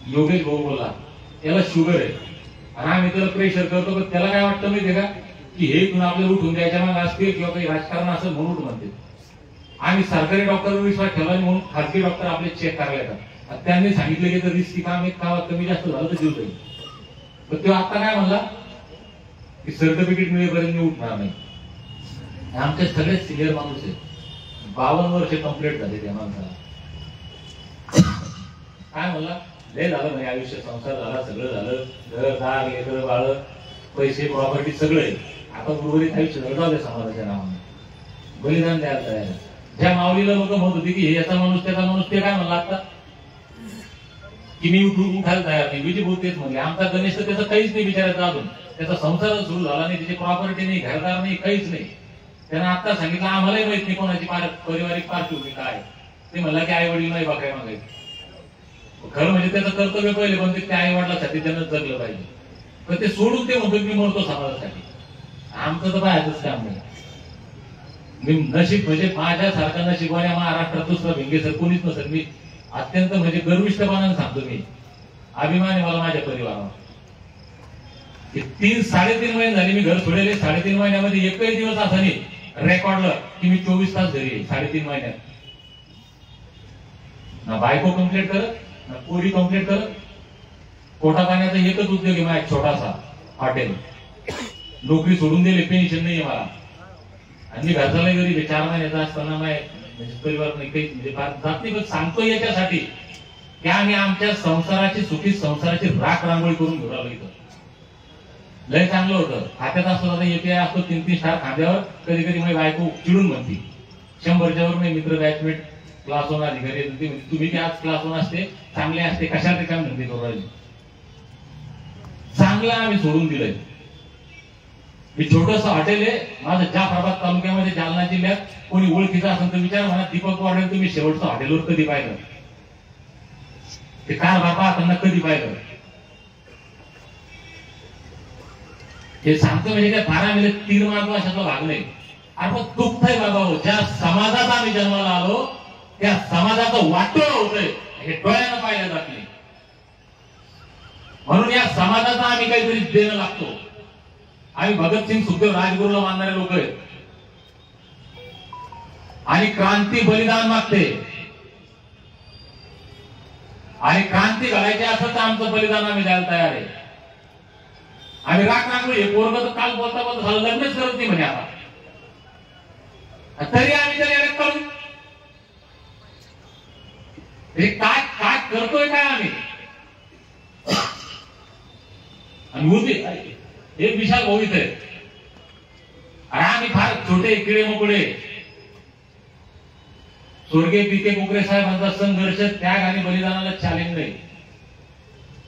योगेश भाऊ बोलला त्याला शुगर आहे आणि आम्ही त्याला प्रेशर करतो, पण त्याला काय वाटतं माहितीये का की हे इथून आपल्याला उठून द्यायच्या मागे असतील किंवा काही राजकारण असेल म्हणून म्हणते. आम्ही सरकारी डॉक्टरवर विश्वास ठेवला म्हणून खासगी डॉक्टर आपले चेक करायला येतात. त्यांनी सांगितलं की जर रिस्की काम एक कामात कमी जास्त झालं तर जीव जाईल. पण तो आता काय म्हणला की सर्टिफिकेट मिळेपर्यंत मी उठणार नाही. आमचे सगळे सिनियर माणूस आहे, 52 वर्ष कंप्लीट झाले त्या माणसाला. काय म्हणला? लय झालं नाही आयुष्य, संसार झाला, सगळं झालं, घर दार लेकर बाळ पैसे प्रॉपर्टी सगळे, आता उर्वरित आयुष्य जाऊ दे समाजाच्या नावाने, बलिदान द्यायला तयार. ज्या माऊलीला लोक म्हणत होती की याचा माणूस त्याचा माणूस, ते काय म्हणला आता की मी उठायला तयार नाही. विजय भाऊ तेच म्हणले. आमचा गणेश तर त्याचं काहीच नाही विचारायचं, अजून त्याचा संसार सुरू झाला नाही, त्याची प्रॉपर्टी नाही, घरदार नाही, काहीच नाही. त्यानं आता सांगितलं आम्हालाही माहित नाही कोणाची पारिवारिक पार्श्वभूमी काय. ते म्हणला की आई वडील नाही बघाय मागायचे. खरं म्हणजे त्याचं कर्तव्य पहिले पण ते आई वडिलांसाठी त्यानं जगलं पाहिजे, पण ते सोडून ते म्हणतो मी म्हणतो समाजासाठी. आमचं तर बाहेरच काम नाही. मी नशीब म्हणजे माझ्यासारखा नशिबवाल्या महाराष्ट्रात दुसरा भिंगे सर कोणीच नसेल. मी अत्यंत म्हणजे गर्विष्ठपणाने सांगतो, मी अभिमान आहे मला माझ्या परिवारावर. 3-3.5 महिने झाले मी घर सोडले. 3.5 महिन्यामध्ये एकही दिवस असा नाही रेकॉर्डला की मी 24 तास घरी आहे 3.5 महिन्यात. ना बायको कंप्लेंट करत, ना पोरी कंप्लेंट करत. पोटा पाण्याचा एकच उद्योग आहे माझा, छोटासा हॉटेल. नोकरी सोडून दिली, पेन्शन नाही मला. आणि मी घरचाला गरीब आहे, 4 महिन्याचा असताना म्हणजे परिवार नाही काही म्हणजे जात नाही. पण सांगतो याच्यासाठी की आम्ही आमच्या संसाराची सुखी संसाराची राख रांगोळी करून घेऊन आलो. इथं लय चांगलं होतं. खात्यात असतो आता एपीआय असतो 3-3 स्टार खात्यावर. कधी कधी माझी बायको चिडून म्हणती 100च्या वर नाही मित्र बॅचमेट क्लास 1 अधिकारी तुम्ही ते आज क्लास 1 असते चांगले असते कशाला काम धंदे करू राहिले. चांगलं आम्ही सोडून दिलंय. मी छोटस हॉटेल आहे माझं जाफराबाद तालुक्यामध्ये जालना जिल्ह्यात. कोणी ओळखीचा असेल तर विचार म्हणा दीपक वाडेल तुम्ही शेवटचं हॉटेलवर कधी पाहिलं ते कारभार पाहताना कधी पाहिलं. हे सांगतो म्हणजे काय फारा म्हणजे 3 वर्षाचा भाग नाही. आपण दुःखय बाबा हो ज्या समाजात आम्ही जन्माला आलो त्या समाजाचं वाटोळ होतंय हे डोळ्यानं पाहिलं जात नाही. म्हणून या समाजाचा आम्ही काहीतरी देणं लागतो. आम्ही भगतसिंग सुखदेव राजगुरूला मानणारे लोक आहेत आणि क्रांती बलिदान मागते आणि क्रांती घडायची असं तर आमचं बलिदान आम्ही द्यायला तयार आहे. आम्ही राख राखलो हे पोरग तर काल बोलता बोलता झालं लग्नच करत नाही म्हणे आता तरी आम्ही त्याला एवढं करू हे काय काय करतोय काय आम्ही. आणि उभी एक विशाल भवित आहे आणि आम्ही फार छोटे किडे मोकळे. स्वर्गीय पी.के. कोकरे साहेबांचा संघर्ष त्याग आणि बलिदानाला चॅलेंज नाही.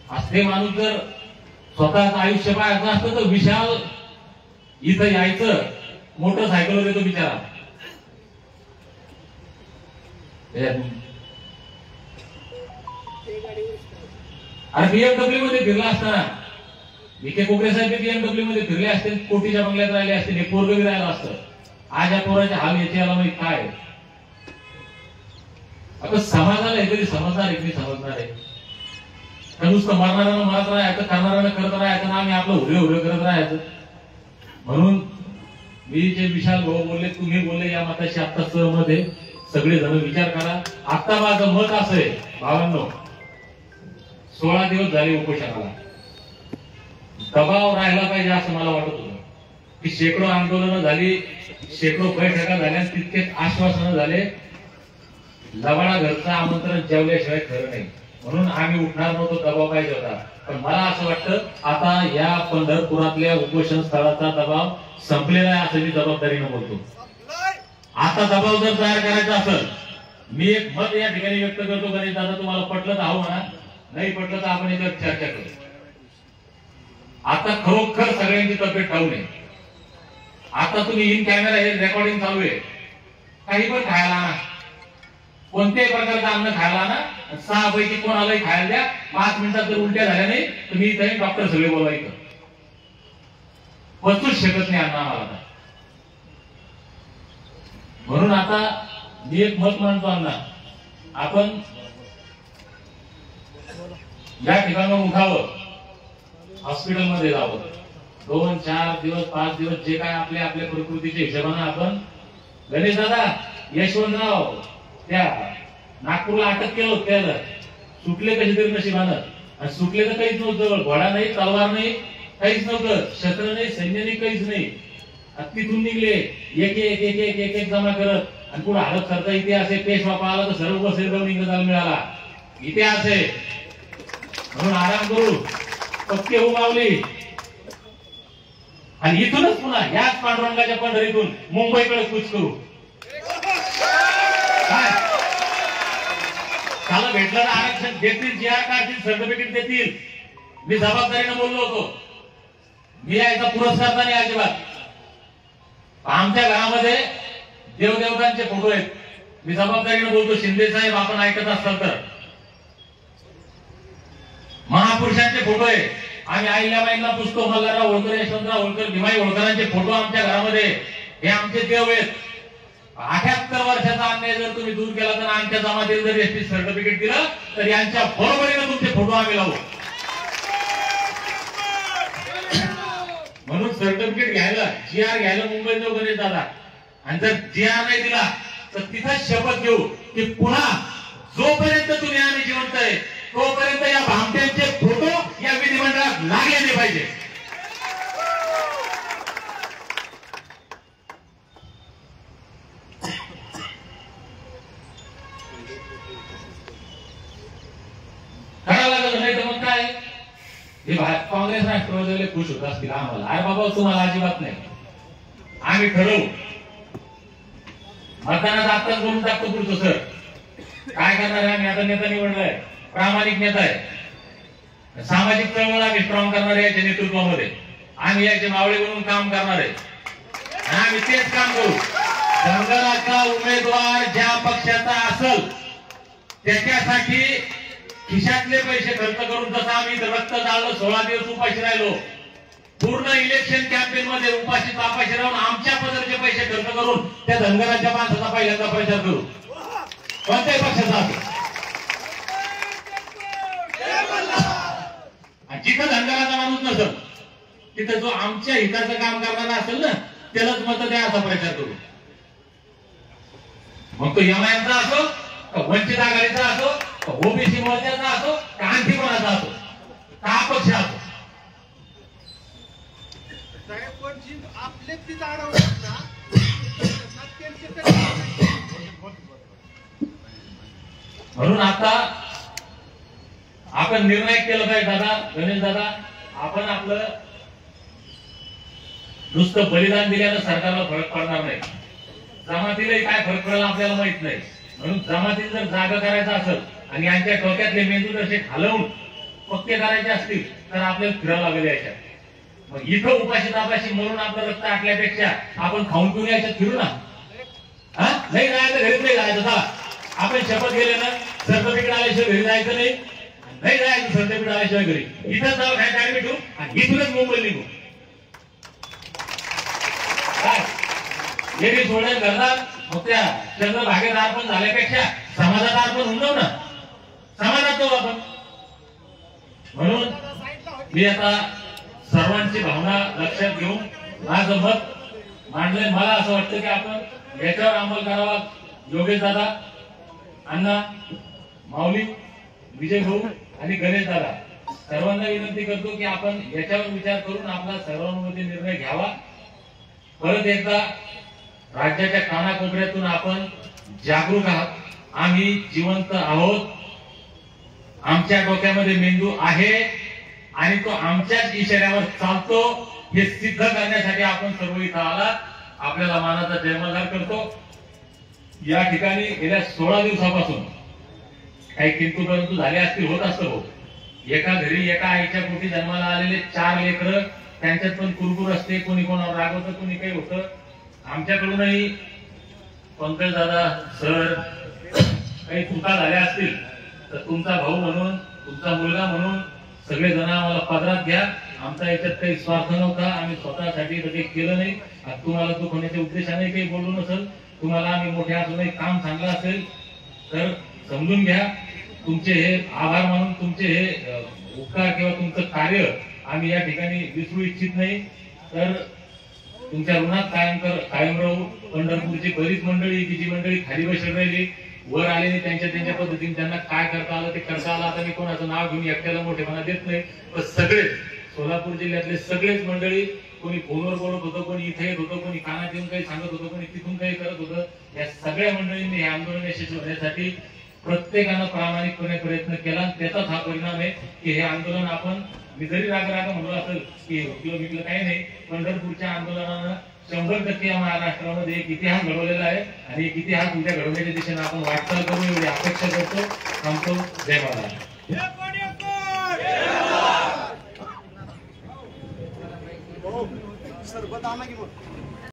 असले माणूस जर स्वतःच आयुष्य पाहायचं असतं तर विशाल इथं यायचं मोटरसायकलवर येतो बिचारा. अरे बीएमडब्ल्यू मध्ये फिरला असताना पी.के. कोकरे साहेब बीएमडब्ल्यू मध्ये फिरले असते कोटीच्या बंगल्यात राहिले असते हे पोरग राहिलं असतं. आज या पोराच्या हाल याची याला माहिती काय. आता समाजाला हे तरी समजणार आहे की समजणार आहे का नुसतं मरणाऱ्यानं मरत राहायचं करणाऱ्यानं करत राहायचं आम्ही आपलं हुरे करत राहायचं. म्हणून मी जे विशाल भाऊ बोलले तुम्ही बोलले या मताशी आता सहमत आहे. सगळे जण विचार करा. आता माझं मत असं आहे भावांनो 16 दिवस झाले उपोषणाला दबाव राहिला पाहिजे असं मला वाटत होतं की शेकडो आंदोलनं झाली शेकडो बैठका झाल्या तितकेच आश्वासनं झाले. लबाडा घरचं आमंत्रण जेवल्याशिवाय खरं नाही. म्हणून आम्ही उठणार नव्हतो दबाव पाहिजे होता. पण मला असं वाटतं आता या पंढरपुरातल्या उपोषण स्थळाचा दबाव संपलेला आहे असं मी जबाबदारीनं बोलतो. आता दबाव जर तयार करायचा असेल मी एक मत या ठिकाणी व्यक्त करतो गणेश दादा तुम्हाला पटलं तर हो म्हणा नाही पटलं तर आपण याच्यावर चर्चा करू. आता खरोखर सगळ्यांची तब्येत ठाऊन आहे. आता तुम्ही इन कॅमेरा हे रेकॉर्डिंग चालू आहे काही पण खायला आणा कोणत्याही प्रकारचं अन्न खायला आणा 6 पैकी कोणालाही खायला द्या 5 मिनिटात जर उलट्या झाल्या नाही तर मी इथे डॉक्टर सगळे बोलायचं पचूच शकत नाही अन्न आम्हाला. म्हणून आता मी एक मत मानतो अण्णा आपण या ठिकाणावर उठावं हॉस्पिटलमध्ये जावं 2-4 दिवस 5 दिवस जे काय आपल्या प्रकृतीच्या हिशोबाने आपण गणेश दादा यशवंतराव त्या नागपूरला अटक केलं होतं त्याला सुटले कशी तरी नशिबानं आणि सुटले तर काहीच नव्हतं घोडा नाही तलवार नाही काहीच नव्हतं शस्त्र नाही सैन्य नाही काहीच नाही. तिथून निघले एक जमा करत आणि पुढे हालत करता इतिहास आहे. पेशवा पाहिला तर सर्व बसेल जाऊन इंग्रजाला मिळाला इतिहास आहे. म्हणून आराम करू पक्के उमावली आणि इथूनच पुन्हा याच पांडुरंगाच्या पंढरीतून मुंबईकडे कूच करू. काय त्याला भेटलं ना आरक्षण देतील GR काढतील सर्टिफिकेट देतील. मी जबाबदारीनं बोललो होतो मी याचा पुरस्कार नाही अजिबात. आमच्या घरामध्ये देवदेवतांचे फोटो आहेत. मी जबाबदारीने बोलतो शिंदे साहेब आपण ऐकत असाल तर महापुरुषांचे फोटो आहे. आम्ही अहिल्याबाईंना पुजतो मल्हारराव होळकर यशवंतराव होळकर भीमाई होळकरांचे फोटो आमच्या घरामध्ये हे आमचे देव आहेत. 78 वर्षाचा अन्याय जर तुम्ही दूर केला तर आमच्या जमातीला जर एसटी सर्टिफिकेट दिलं तर यांच्या बरोबरीने तुमचे फोटो आम्ही लावू. म्हणून सर्टिफिकेट घ्यायला GR घ्यायला मुंबईत जाऊ गणेश दादा आणि जर GR नाही दिला तर तिथंच शपथ घेऊ की पुन्हा जोपर्यंत तुम्ही आम्ही जिवंत आहे तोपर्यंत या भामट्यांचे फोटो या विधिमंडळात लागले नाही पाहिजे. करावं लागलं नाही तर मग काय हे काँग्रेस राष्ट्रवादीवाले खुश होत असतील आम्हाला. अरे बाबा तुम्हाला अजिबात नाही. आम्ही ठरवू मतदानात आत्ताच बोलून टाकतो पुढचं सर काय करणार आहे? आम्ही आता नेता निवडलाय, प्रामाणिक नेता आहे, सामाजिक चळवळ आम्ही स्ट्रॉंग करणार आहे याच्या नेतृत्वामध्ये. आम्ही याचे मावळे म्हणून काम करणार आहे आणि आम्ही तेच काम करू. धनगराचा उमेदवार ज्या पक्षाचा असेल त्याच्यासाठी खिशातले पैसे खर्च करून, जसं आम्ही रक्त जाळलं 16 दिवस उपाशी राहिलो, पूर्ण इलेक्शन कॅम्पेन मध्ये उपाशी तापाशी राहून आमच्या पदरचे पैसे खर्च करून त्या धनगराच्या माणसाचा पहिल्यांदा प्रचार करू, कोणत्याही पक्षाचा असेल. जिथं धनगराचा माणूस नसेल तिथं जो आमच्या हिताचं काम करणारा असेल ना त्यालाच मत द्या असा प्रचार करू. मग तो एमआयएमचा असो का वंचित आघाडीचा असो का ओबीसी मोर्चाचा असो का आणखी कोणाचा असो का अपक्ष असो. म्हणून आता आपण निर्णय केला पाहिजे दादा, गणेश दादा. आपण आपलं नुसतं बलिदान दिल्यानं सरकारला फरक पडणार नाही, जमातीलाही काय फरक पडेल आपल्याला माहित नाही. म्हणून जमातीत जर जागा करायचा असेल आणि यांच्या डोक्यातले मेंदू जसे घालवून पक्के करायचे असतील तर आपल्याला फिरावं लागेल याच्यात. मग इथं उपाशी तापाशी म्हणून आपलं रक्त आटल्यापेक्षा आपण खाऊन पिऊन याच्यात फिरू ना. हा नाही राहायचं, घरीच नाही राहायचं. चला आपण शपथ गेले ना, सर्टिफिकेट आल्याशिवाय घरी जायचं नाही, नाही जायचं सर्टिफिकेट आल्याशिवाय घरी. इथं जाऊ काय गाडी भेटू आणि इथूनच मुंबई निघू. काय हे सोडायला घरदार मग त्या चंद्रभागेत अर्पण झाल्यापेक्षा समाजात अर्पण होऊन जाऊ ना, समाजात जाऊ आपण. म्हणून मी आता सर्वांची भावना लक्षात घेऊन माझं मत मांडलंय. मला असं वाटतं की आपण याच्यावर अंमल करावा. योगेश दादा, अण्णा, माऊली, विजय भाऊ आणि गणेश दादा सर्वांना विनंती करतो की आपण याच्यावर विचार करून आपला सर्वांमध्ये निर्णय घ्यावा. परत एकदा राज्याच्या कानाकोपऱ्यातून आपण जागरूक आहात, आम्ही जिवंत आहोत, आमच्या डोक्यामध्ये मेंदू आहे आणि तो आमच्याच इशाऱ्यावर चालतो हे सिद्ध करण्यासाठी आपण सर्व इथं आलात. आपल्याला मानाचा जयमल्हार करतो. या ठिकाणी गेल्या 16 दिवसापासून काही किंतु परंतु झाले असतील, होत असतं भाऊ. एका घरी एका आईच्या पोटी जन्माला आलेले 4 लेकरं, त्यांच्यात पण कुरकुर असते, कोणी कोणावर रागवतं, कोणी काही होतं. आमच्याकडूनही पंकज दादा सर काही चुका झाल्या असतील तर तुमचा भाऊ म्हणून, तुमचा मुलगा म्हणून सगळे जण आम्हाला पदरात घ्या. आमचा याच्यात काही स्वार्थ नव्हता, आम्ही स्वतःसाठी काही केलं नाही. तुम्हाला दुखवण्याच्या उद्देशाने काही बोलू नसेल, तुम्हाला आम्ही मोठे असूनही काम चांगलं असेल तर समजून घ्या. तुमचे हे आभार मानून तुमचे हे उपकार किंवा तुमचं कार्य आम्ही या ठिकाणी विसरू इच्छित नाही. तर तुमच्या ऋणात कायम राहू. पंढरपूरची बरीच मंडळी की जी मंडळी खाली बसून राहिली, वर आलेली त्यांच्या पद्धतीने त्यांना काय करता आलं ते करता आलं. आता मी कोणाचं नाव घेऊन एकट्याला मोठेपणा देत नाही, पण सगळेच सोलापूर जिल्ह्यातले सगळेच मंडळी, कोणी फोनवर बोलत होतं, कोणी इथे येत होतं, कोणी कानात येऊन काही सांगत होतं, कोणी तिथून काही करत होतं, या सगळ्या मंडळींनी हे आंदोलन यशस्वी होण्यासाठी प्रत्येकानं प्रामाणिकपणे प्रयत्न केला. त्याचाच हा परिणाम आहे की हे आंदोलन आपण, मी जरी राग म्हणलो असेल की विकलं काही नाही, पंढरपूरच्या आंदोलनानं 100% या महाराष्ट्रामध्ये एक इतिहास घडवलेला आहे आणि एक इतिहास उद्या घडवण्याच्या दिशेने आपण वाटचाल करू एवढी अपेक्षा करतो. थांबतो. जय महाराज. सरबत आणा की मग.